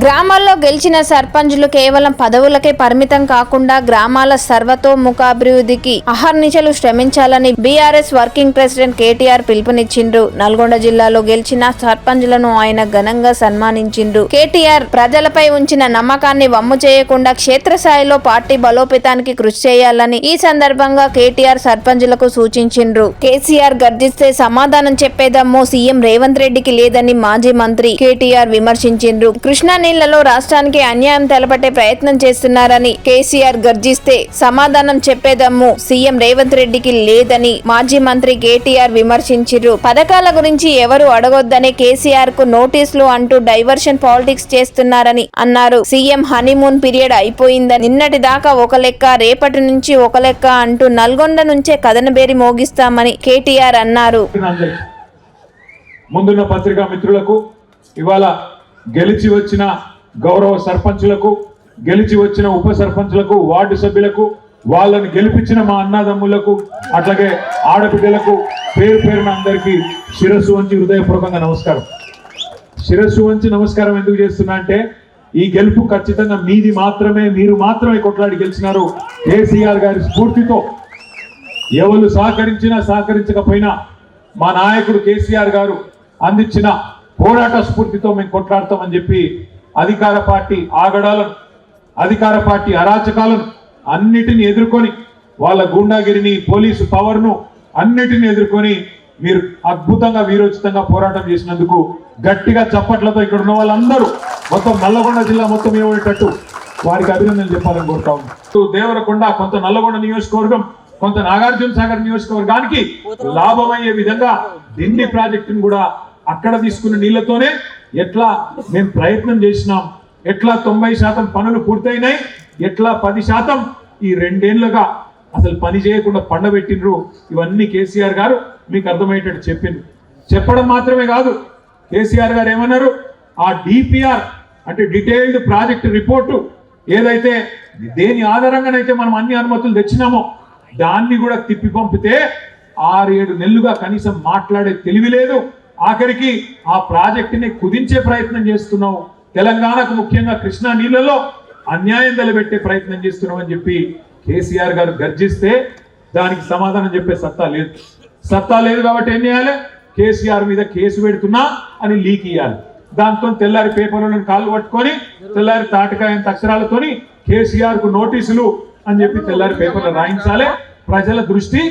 గ్రామాల్లో గెలిచిన సర్పంచులు కేవలం పదవులకే పరిమితం కాకుండా గ్రామాల సర్వతోముఖాభివృద్ధికి అహర్నిశలు శ్రమించాలని బీఆర్ఎస్ వర్కింగ్ ప్రెసిడెంట్ కేటీఆర్ పిలుపునిచ్చిండ్రు. నల్గొండ జిల్లాలో గెలిచిన సర్పంచులను ఆయన ఘనంగా సన్మానించిండ్రు. కేటీఆర్ ప్రజలపై ఉంచిన నమ్మకాన్ని వమ్ము చేయకుండా క్షేత్రస్థాయిలో పార్టీ బలోపేతానికి కృషి చేయాలని ఈ సందర్భంగా కేటీఆర్ సర్పంచులకు సూచించిండ్రు. కేసీఆర్ గర్జిస్తే సమాధానం చెప్పేదమ్మో సీఎం రేవంత్ రెడ్డికి లేదని మాజీ మంత్రి కేటీఆర్ విమర్శించిండ్రు. కృష్ణా నీళ్లలో రాష్ట్రానికి అన్యాయం తెలపటే ప్రయత్నం చేస్తున్నారని కేసీఆర్ గర్జిస్తే సమాధానం చెప్పేదమ్ము సీఎం రేవంత్ రెడ్డికి లేదని మాజీ మంత్రి కేటీఆర్ విమర్శించారు. పథకాల గురించి ఎవరు అడగొద్దని కేసీఆర్ కు నోటీసులు అంటూ డైవర్షన్ పాలిటిక్స్ చేస్తున్నారని అన్నారు. సీఎం హనీమూన్ పీరియడ్ అయిపోయిందని నిన్నటి దాకా ఒక లెక్క రేపటి నుంచి ఒక లెక్క అంటూ నల్గొండ నుంచే కథనబేరి మోగిస్తామని కేటీఆర్ అన్నారు. ముందున్న పత్రికా మిత్రులకు, ఇవాళ గెలిచి వచ్చిన గౌరవ సర్పంచులకు, గెలిచి వచ్చిన ఉప సర్పంచులకు, వార్డు సభ్యులకు, వాళ్ళని గెలిపించిన మా అన్నదమ్ములకు, అట్లాగే ఆడబిడ్డలకు పేరు పేరున అందరికీ శిరస్సు వంచి హృదయపూర్వకంగా నమస్కారం. శిరస్సు వంచి నమస్కారం ఎందుకు చేస్తున్నా అంటే, ఈ గెలుపు ఖచ్చితంగా మీది మాత్రమే, మీరు మాత్రమే కొట్లాడి గెలిచినారు. కేసీఆర్ గారి స్ఫూర్తితో ఎవరు సహకరించినా సహకరించకపోయినా మా నాయకుడు కేసీఆర్ గారు అందించిన పోరాట స్ఫూర్తితో మేము కొట్లాడతామని చెప్పి అధికార పార్టీ ఆగడాలను, అధికార పార్టీ అరాచకాలను అన్నిటిని ఎదుర్కొని, వాళ్ళ గూండాగిరిని, పోలీసు పవర్ను అన్నిటిని ఎదుర్కొని మీరు అద్భుతంగా వీరోచితంగా పోరాటం చేసినందుకు గట్టిగా చప్పట్లతో ఇక్కడ ఉన్న వాళ్ళందరూ మొత్తం నల్లగొండ జిల్లా మొత్తం ఏమయ్యేటట్టు వారికి అభినందనలు చెప్పాలని కోరుతా ఉన్నాం. దేవరకొండ, కొంత నల్లగొండ నియోజకవర్గం, కొంత నాగార్జున సాగర్ నియోజకవర్గానికి లాభమయ్యే విధంగా దిండి ప్రాజెక్టును కూడా అక్కడ తీసుకున్న నీళ్లతోనే ఎట్లా మేము ప్రయత్నం చేసినాం, ఎట్లా 90% పనులు పూర్తయినాయి, ఎట్లా 10% ఈ 2 ఏళ్లుగా అసలు పని చేయకుండా పండబెట్టినరు. ఇవన్నీ కేసీఆర్ గారు మీకు అర్థమయ్యేటట్టు చెప్పిండ్రు. చెప్పడం మాత్రమే కాదు, కేసీఆర్ గారు ఏమన్నారు, ఆ డిపిఆర్ అంటే డీటెయిల్డ్ ప్రాజెక్ట్ రిపోర్టు ఏదైతే దేని ఆధారంగానైతే మనం అన్ని అనుమతులు తెచ్చినామో దాన్ని కూడా తిప్పి పంపితే 6-7 నెలలుగా కనీసం మాట్లాడే తెలివి లేదు. ఆఖరికి ఆ ప్రాజెక్టుని కుదించే ప్రయత్నం చేస్తున్నాం, తెలంగాణకు ముఖ్యంగా కృష్ణా నీళ్లలో అన్యాయం నిలబెట్టే ప్రయత్నం చేస్తున్నాం అని చెప్పి కేసీఆర్ గారు గర్జిస్తే దానికి సమాధానం చెప్పే సత్తా లేదు కాబట్టి ఏం చేయాలి, కేసీఆర్ మీద కేసు పెడుతున్నా అని లీక్ ఇవ్వాలి. దాంతో తెల్లారి పేపర్లను కాళ్ళు పట్టుకొని తెల్లారి తాటకాయంత అక్షరాలతోని కేసీఆర్ కు నోటీసులు అని చెప్పి తెల్లారి పేపర్లు రాయించాలి, ప్రజల దృష్టి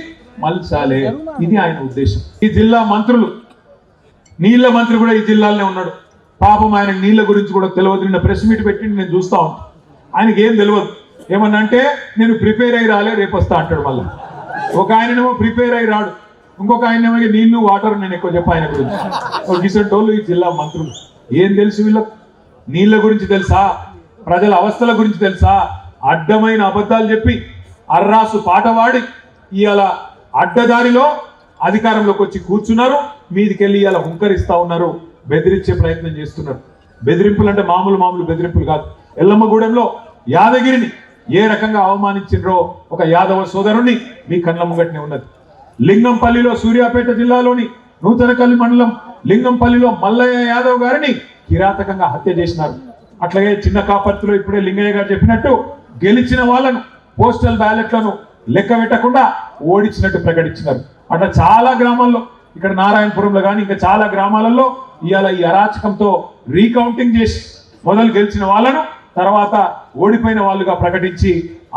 మలచాలి. ఇది ఆయన ఉద్దేశం. ఈ జిల్లా మంత్రులు, నీళ్ల మంత్రి కూడా ఈ జిల్లాలోనే ఉన్నాడు. పాపం ఆయనకు నీళ్ల గురించి కూడా తెలియదు. నిన్న ప్రెస్ మీట్ పెట్టి నేను చూస్తా ఉంటాను. ఆయనకి ఏం తెలియదు. ఏమన్నా అంటే నేను ప్రిపేర్ అయ్యి రాలే, రేపు వస్తా అంటాడు. మళ్ళీ ఒక ఆయనేమో ప్రిపేర్ అయ్యి రాడు, ఇంకొక ఆయనేమో నీళ్లు వాటర్ నేను ఎక్కువ చెప్పా ఆయన గురించి. గిసంటోళ్ళు ఈ జిల్లా మంత్రులు. ఏం తెలుసు వీళ్ళకు? నీళ్ల గురించి తెలుసా? ప్రజల అవస్థల గురించి తెలుసా? అడ్డమైన అబద్ధాలు చెప్పి అర్రాసు పాట పాడి ఇవాళ అడ్డదారిలో అధికారంలోకి వచ్చి కూర్చున్నారు. మీదికెళ్ళి ఇలా హుంకరిస్తా ఉన్నారు, బెదిరించే ప్రయత్నం చేస్తున్నారు. బెదిరింపులు అంటే మామూలు బెదిరింపులు కాదు. ఎల్లమ్మగూడెంలో యాదగిరిని ఏ రకంగా అవమానించిండ్రో ఒక యాదవ సోదరుణ్ణి మీ కళ్ళ ముంగట్నే ఉన్నది. లింగంపల్లిలో, సూర్యాపేట జిల్లాలోని నూతనకల్లి మండలం లింగంపల్లిలో మల్లయ్య యాదవ్ గారిని కిరాతకంగా హత్య చేసినారు. అట్లాగే చిన్న కాపర్తిలో ఇప్పుడే లింగయ్య గారు చెప్పినట్టు గెలిచిన వాళ్ళను పోస్టల్ బ్యాలెట్లను లెక్క పెట్టకుండా ఓడించినట్టు ప్రకటించినారు. అట్లా చాలా గ్రామాల్లో, ఇక్కడ నారాయణపురంలో కానీ ఇంకా చాలా గ్రామాలలో ఇవాళ ఈ అరాచకంతో రీకౌంటింగ్ చేసి మొదలు గెలిచిన వాళ్ళను తర్వాత ఓడిపోయిన వాళ్ళుగా ప్రకటించి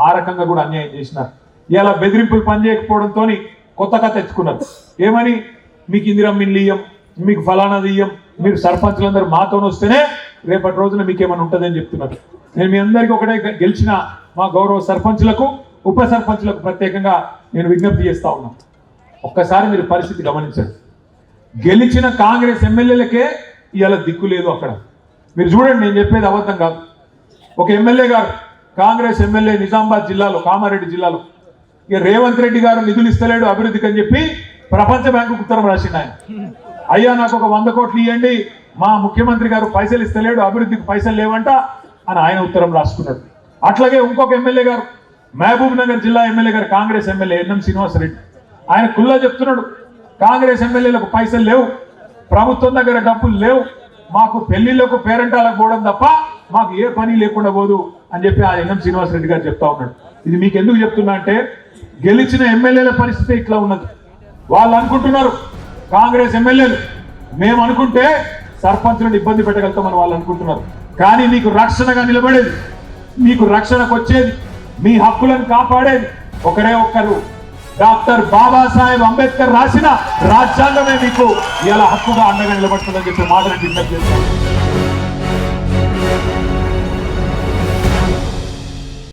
ఆ రకంగా కూడా అన్యాయం చేసినారు. ఇవాళ బెదిరింపులు పనిచేయకపోవడంతో కొత్తగా తెచ్చుకున్నారు. ఏమని, మీకు ఇందిరమ్మిల్లు ఇయ్యం, మీకు ఫలానాది ఇయ్యం, మీరు సర్పంచులందరూ మాతో వస్తేనే రేపటి రోజున మీకేమైనా ఉంటుందని చెప్తున్నారు. నేను మీ అందరికీ ఒకటే గెలిచిన మా గౌరవ సర్పంచులకు, ఉప సర్పంచులకు ప్రత్యేకంగా నేను విజ్ఞప్తి చేస్తా ఉన్నాను. ఒక్కసారి మీరు పరిస్థితి గమనించండి. గెలిచిన కాంగ్రెస్ ఎమ్మెల్యేలకే ఇవాళ దిక్కు లేదు అక్కడ. మీరు చూడండి, నేను చెప్పేది అబద్ధం కాదు. ఒక ఎమ్మెల్యే గారు, కాంగ్రెస్ ఎమ్మెల్యే నిజామాబాద్ జిల్లాలో, కామారెడ్డి జిల్లాలో, ఇక రేవంత్ రెడ్డి గారు నిధులు ఇస్తలేడు అభివృద్ధికి అని చెప్పి ప్రపంచ బ్యాంకుకు ఉత్తరం రాసిండు ఆయన. అయ్యా నాకు ఒక 100 కోట్లు ఇవ్వండి, మా ముఖ్యమంత్రి గారు పైసలు ఇస్తలేడు, అభివృద్ధికి పైసలు లేవంట అని ఆయన ఉత్తరం రాసుకున్నాడు. అట్లాగే ఇంకొక ఎమ్మెల్యే గారు, మహబూబ్ నగర్ జిల్లా ఎమ్మెల్యే గారు, కాంగ్రెస్ ఎమ్మెల్యే ఎన్ఎం శ్రీనివాసరెడ్డి, ఆయన కుల్లా చెప్తున్నాడు, కాంగ్రెస్ ఎమ్మెల్యేలకు పైసలు లేవు, ప్రభుత్వం దగ్గర డబ్బులు లేవు, మాకు పెళ్లిళ్లకు పేరెంటాలకు పోవడం తప్ప మాకు ఏ పని లేకుండా పోదు అని చెప్పి ఆ ఎన్ఎం శ్రీనివాసరెడ్డి గారు చెప్తా ఉన్నాడు. ఇది మీకు ఎందుకు చెప్తున్నా అంటే గెలిచిన ఎమ్మెల్యేల పరిస్థితి ఇట్లా ఉన్నది. వాళ్ళు అనుకుంటున్నారు కాంగ్రెస్ ఎమ్మెల్యేలు మేము అనుకుంటే సర్పంచులను ఇబ్బంది పెట్టగలుగుతామని వాళ్ళు అనుకుంటున్నారు. కానీ నీకు రక్షణగా నిలబడేది, మీకు రక్షణకు వచ్చేది, మీ హక్కులను కాపాడేది ఒకరే ఒక్కరు, డాక్టర్ బాబాసాహెబ్ అంబేద్కర్ రాసిన రాజ్యాంగమే మీకు ఇలా హక్కుగా అండగా నిలబడుతుందని చెప్పి మాటలు విజ్ఞప్తి చేస్తాను.